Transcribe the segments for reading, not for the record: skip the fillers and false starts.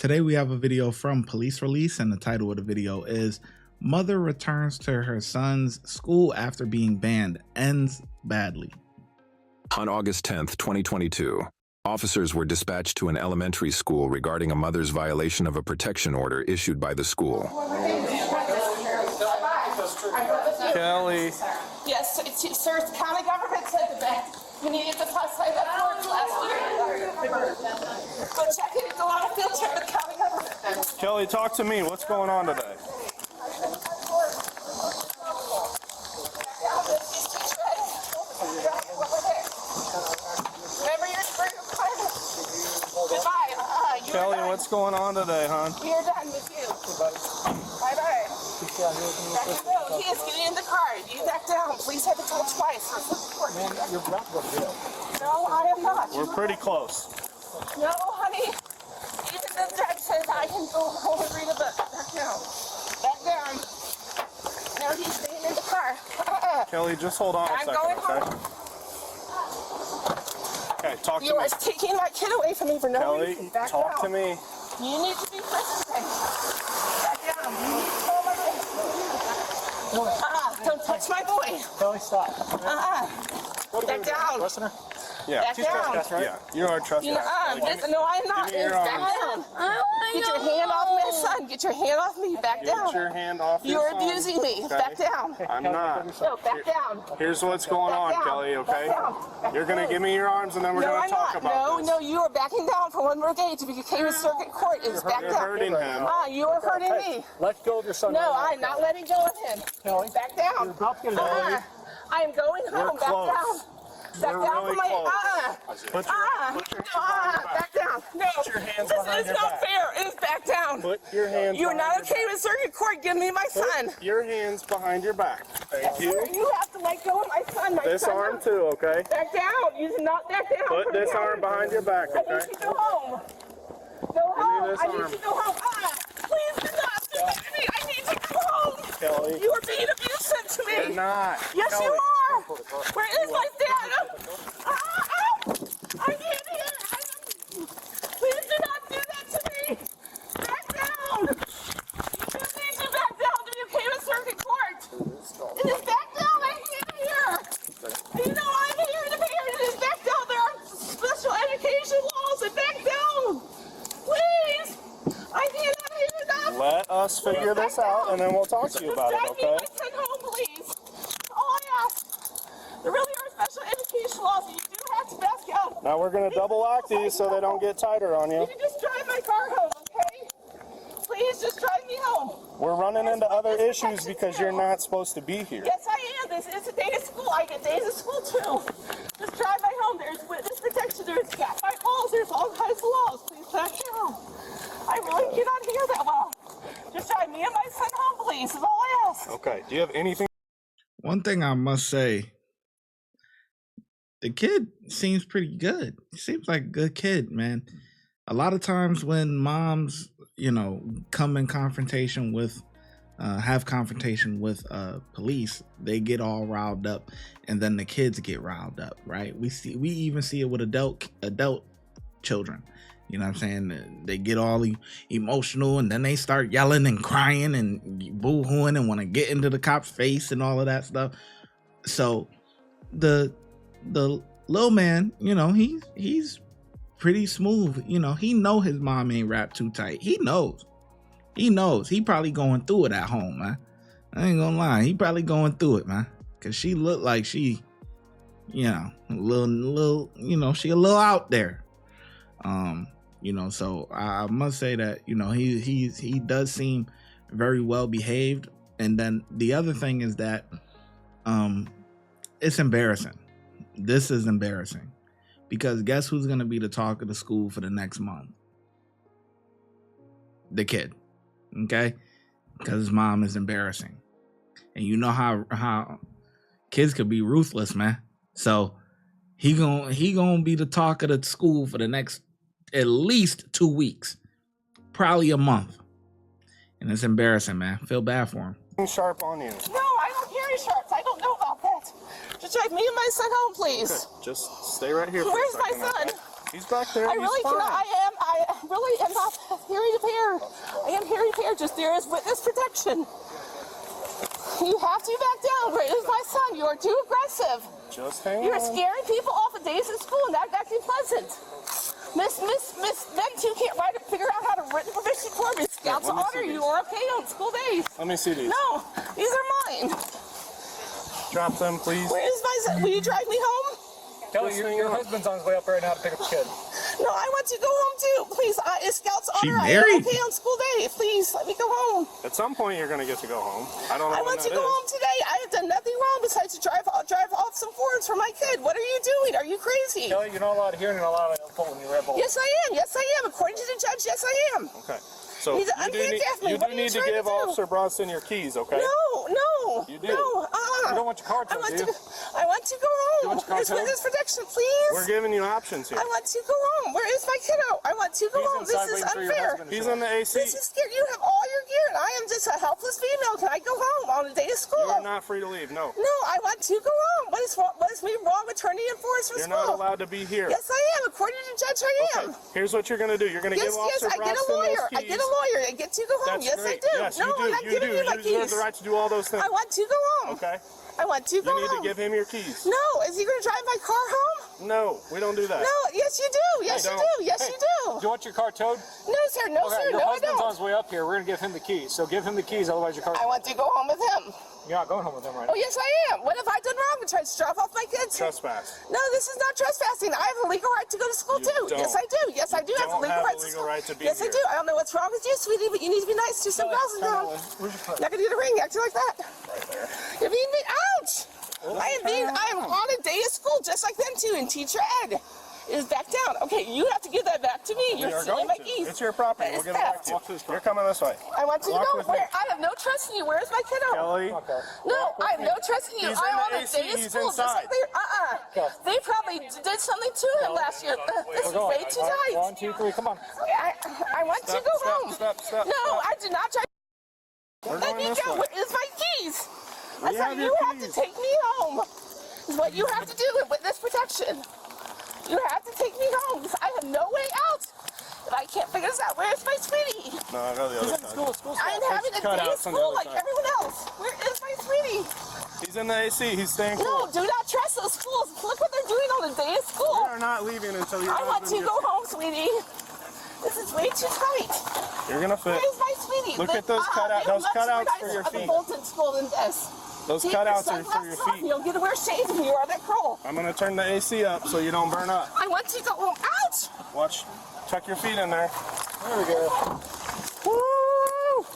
Today we have a video from Police Release, and the title of the video is Mother Returns to Her Son's School After Being Banned, Ends Badly. On August 10th, 2022, officers were dispatched to an elementary school regarding a mother's violation of a protection order issued by the school. Kelly. Yes, sir, the county government said that you needed to say that last week. Go check it, go on a field trip with the county government. Kelly, talk to me. What's going on today? Remember your goodbye. Kelly, what's going on today, hon? We are done with you. Bye-bye. He is getting in the car. You back down. Please have it told twice. Man, you're not going to do it. No, I am not. We're pretty close. No, honey. Even the judge says I can go home and read a book. Back down. Back down. No, he's staying in the car. Kelly, just hold on a second, going okay? home. Okay, talk to You me. are taking my kid away from me for no Kelly, reason. Back talk to down. me. You need to be listening. Back down. You need to call my name. Don't touch my boy. Kelly, stop. Back down. Listener? Yeah. Back down. Trespass, right? Yeah, you are trespassing. No, I'm not. give me your Back arm. down. Get your hand off my son. Get your hand off me. Back down. Get your hand off You're your son. abusing me. Okay. Back down. I'm not. No, back down. Here's what's going Back on, down. Kelly, okay? Back down. Back You're going to down. give me your arms and then we're No, going I'm to talk not. about this. No, you are backing down for one more day to become a circuit court. Is back You're down. hurting him. You are hurting me. Let go of your son. No, right I'm not letting go of him. Kelly. Back down. You're about to get it. I am going home. Back close. down. Back We're down really from my close. Put your back down. No, your hands this behind is your not back. fair. It is back down. Put your hands You are not behind your okay with circuit court. Give me my son. Put your hands behind your back. Thank you. You have to let go of my son. This son arm too, okay? Back down. You do not back down. Put from this me. arm behind your back, I okay? need you to go home. Go home. this I need arm. you to go home. Please do not do that to me. I need to go home. Kelly. You are being abusive to me. You're not. Yes, Kelly. you are. Where is my dad? I can't hear. Please do not do that to me. Back down. You just need to back down to become a circuit court. It is back down. I can't hear. You know I'm here to be here. It is back down. There are special education laws and back down. Please. I cannot hear enough. Let us figure this out and then we'll talk to you about it, Just drive me okay? my son home, please. All I ask. There really are special education laws, and you do have to back out. Now we're going to double lock these so they don't get tighter on you. You can just drive my car home, okay? Please just drive me home. We're running into other issues because you're not supposed to be here. Yes, I am. This is a day of school. I get days of school too. Just drive my home. There's witness protection. There's cat fight laws. There's all kinds of laws. Please back down. I really cannot hear that well. Just drive me and my son home, please. Is all I ask. Okay, do you have anything? One thing I must say, the kid seems pretty good. He seems like a good kid, man. A lot of times when moms, come in confrontation with, have confrontation with police, they get all riled up, and then the kids get riled up, right? We even see it with adult children. You know what I'm saying? They get all emotional, and then they start yelling and crying and boo-hooing and want to get into the cop's face and all of that stuff. So the little man, he's pretty smooth. He know his mom ain't wrapped too tight. He knows. He probably going through it at home, man. I ain't gonna lie. He probably going through it, man. Cause she looked like she, a little, she a little out there. So I must say that, he does seem very well behaved. And then the other thing is that, it's embarrassing. This is embarrassing because guess who's going to be the talk of the school for the next month? The kid. Okay. Because his mom is embarrassing. And you know how kids could be ruthless, man. So he gonna be the talk of the school for the next at least 2 weeks, probably a month. And it's embarrassing, man. Feel bad for him. Sharp on you. No, I don't hear any sharps. I don't know about that. Just drive me and my son home, please. Okay, just stay right here. Where's for a my second, son? okay? He's back there. I He's really fine. cannot. I really am not. here to pair. I am here to pair. Just there is witness protection. You have to back down. Where is my son? You are too aggressive. Just hang You're on. scaring people off of days at school, and that's actually pleasant. Miss, them two can't figure out how to written permission for me. Scouts let me honor see you these. are okay on school days. Let me see these. No, these are mine. Drop them, please. Where is my son? Will you drive me home? Kelly, your husband's on his way up right now to pick up the kid. No, I want to go home too. Please, it's Scouts She honor. I married? am okay on school day. Please, let me go home. At some point, you're gonna get to go home. I don't know I when want to that go is. home today. I have done nothing wrong besides to drive off some forms for my kid. What are you doing? Are you crazy? Kelly, you're not allowed to hear and you're not allowed to pull when you Red Bull. Yes, I am. Yes, I am. According to the judge, yes, I am. Okay. So He's unhandcuffed me. you What do are you need to trying to give do? Officer Bronson your keys, okay? No. You do. No. You don't want your car I towed, want do to. you? I want to go You want home. your car Where's towed? witness protection, please? We're giving you options here. I want to go home. Where is my kiddo? I want to go He's home. This inside is waiting for your unfair. husband to He's show in the AC. This is scary. You have all your gear, and I am just a helpless female. Can I go home on a day of school? You're not free to leave. No. No, I want to go home. What is wrong with turning in for us from You're school? not allowed to be here. Yes, I am. According to the judge, I am. Okay. Here's what you're gonna do. You're gonna Yes, give Officer I get a Bronson lawyer. those keys. I get a lawyer. I get to go home. That's Yes, great. I do. Yes, No, you do. I'm not You giving do. you my You deserve keys. the right to do all those things. I want to go home. Okay. I want to go You need home. to give him your keys. No, is he going to drive my car home? No, we don't do that. No, yes you do. Yes you don't. do. Yes Hey, you do do. you want your car towed? No, sir. No, Okay, sir. your No, I husband's on don't. his way up here. We're going to give him the keys. So give him the keys, otherwise your car... I want to go home with him. You're not going home with him right Oh, now. yes, I am. What have I done wrong? I'm trying to drop off my kids. Trespass. No, this is not trespassing. I have a legal right to go to school You too. don't. Yes, I do. Yes, I do have a don't legal have right a to legal school. right to be Yes, I here. do. I don't know what's wrong with you, sweetie, but you need to be nice to some girls in town. Not gonna do the ring acting like that. You're being mean. Ouch! I am on a day of school just like them two in teacher ed. Is back down. Okay, you have to give that back to me. We You're are stealing going my to. keys. It's your property. That We'll is give it back theft. to you. You're coming this way. I want to Walk go. with me. Where? I have no trust in you. Where's my kiddo? Kelly. No, I have no trust in you. He's I'm in on the a AC. day of He's school just inside. like they probably did something to him last year. This is way too tight. 1, 2, 3, come on. I want to go home. Stop. No, I did not try. We're Let going me this go. way. Where is my keys? I We said have you your have to keys. take me home. Is what you have to do with witness protection. You have to take me home because I have no way out. If I can't figure this out, where's my sweetie? No, I go the other side. School. I'm having a cut day of outs on the school other like side. everyone else. Where is my sweetie? He's in the AC. He's staying cool. No, do not trust those schools. Look what they're doing on the day of We school. are not leaving until you. I want to go home, sweetie. This is way too tight. You're gonna fit. Where's my sweetie? Look at those cutouts. Those cutouts for your feet. Bolton school than this. Those Take cutouts your are for your sunglasses off. feet. You don't get to wear shades if you are that cruel. I'm gonna turn the AC up so you don't burn up. I want to go home. Ouch! Watch. Tuck your feet in there. There we go. Woo!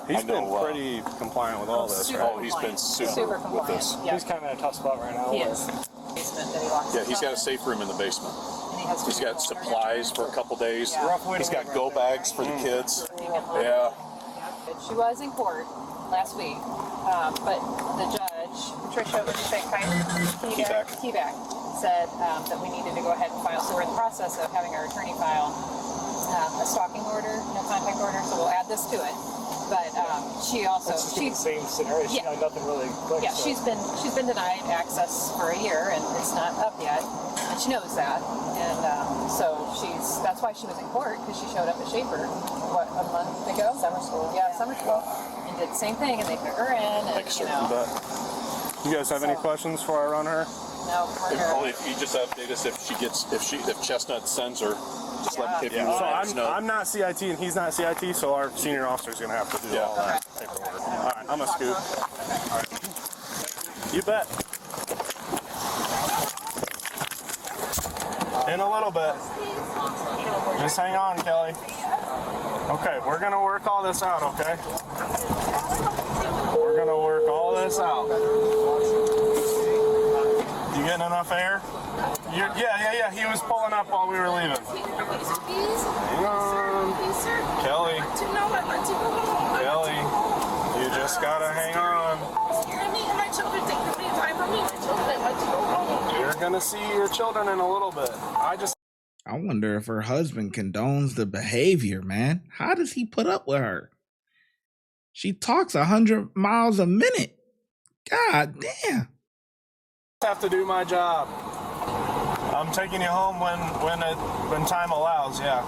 He's been pretty compliant with all this, right? Oh, he's been super with this. Yeah. He's kind of in a tough spot right now. He but- is. Basement that he locks Yeah, he's got a himself safe room in the basement. in. And he has He's got supplies for a couple days. Rough way to He's got live go right there. bags for the kids. Yeah. Yeah. She was in court last week, but the judge, Patricia, what did you say, Keyback, said that we needed to go ahead and file. So we're in the process of having our attorney file a stalking order, no contact order. So we'll add this to it. But she also, It's the same scenario. She Yeah. had nothing really quick. yeah, so. she's been denied access for a year, and it's not up yet, and she knows that, and so that's why she was in court, because she showed up at Schaefer, what, a month ago? Summer school. Yeah, summer school, and did the same thing, and they put her in, and Thanks, sir. You guys have any questions before I run her? no, we're Only if you just update us if Chestnut sends her. Just let if you So let us know. I'm not CIT and he's not CIT, so our senior officer's gonna have to do Yeah. all that paperwork. All right, I'm gonna scoot. All right. You bet. In a little bit. Just hang on, Kelly. Okay, we're gonna work all this out, okay? We're gonna work all this out. You getting enough air? Yeah. He was pulling up while we were leaving. Hang on. Kelly. Kelly, you just gotta hang on. You're gonna see your children in a little bit. I wonder if her husband condones the behavior, man. How does he put up with her? She talks 100 miles a minute. God damn. have to do my job. I'm taking you home when time allows, yeah.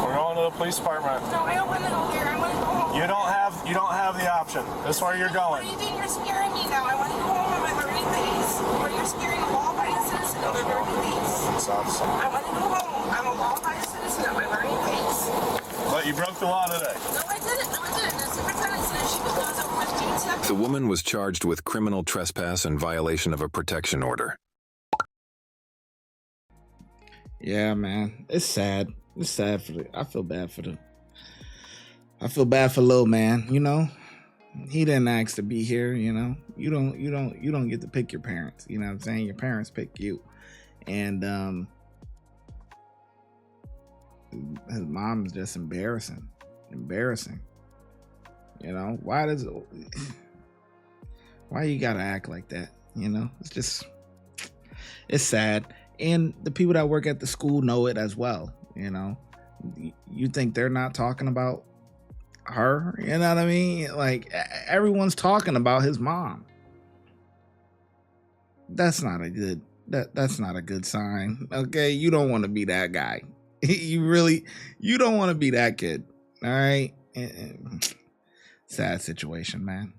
We're going police department. No, I don't want to go there. I want to go home. You don't have the option. That's where you're What going. are you doing? You're scaring me now. I want to go home on my learning days. Or you're scaring a law-abiding citizen on their learning days. I want to go home. I'm a law-abiding citizen on my learning days. But you broke the law today. No, I didn't. No, I didn't. The superintendent said she was going to with June 2nd. The woman was charged with criminal trespass and violation of a protection order. Yeah, man, it's sad. It's sad for the. I feel bad for the. I feel bad for Lil Man. You know, he didn't ask to be here. You know, you don't get to pick your parents. You know what I'm saying? Your parents pick you, and his mom's just embarrassing. You know, why you gotta act like that? You know, it's sad. And the people that work at the school know it as well. You know, you think they're not talking about her? You know what I mean? Like, everyone's talking about his mom. That's not a good sign. Okay, you don't want to be that guy. You don't want to be that kid. All right. Sad situation, man.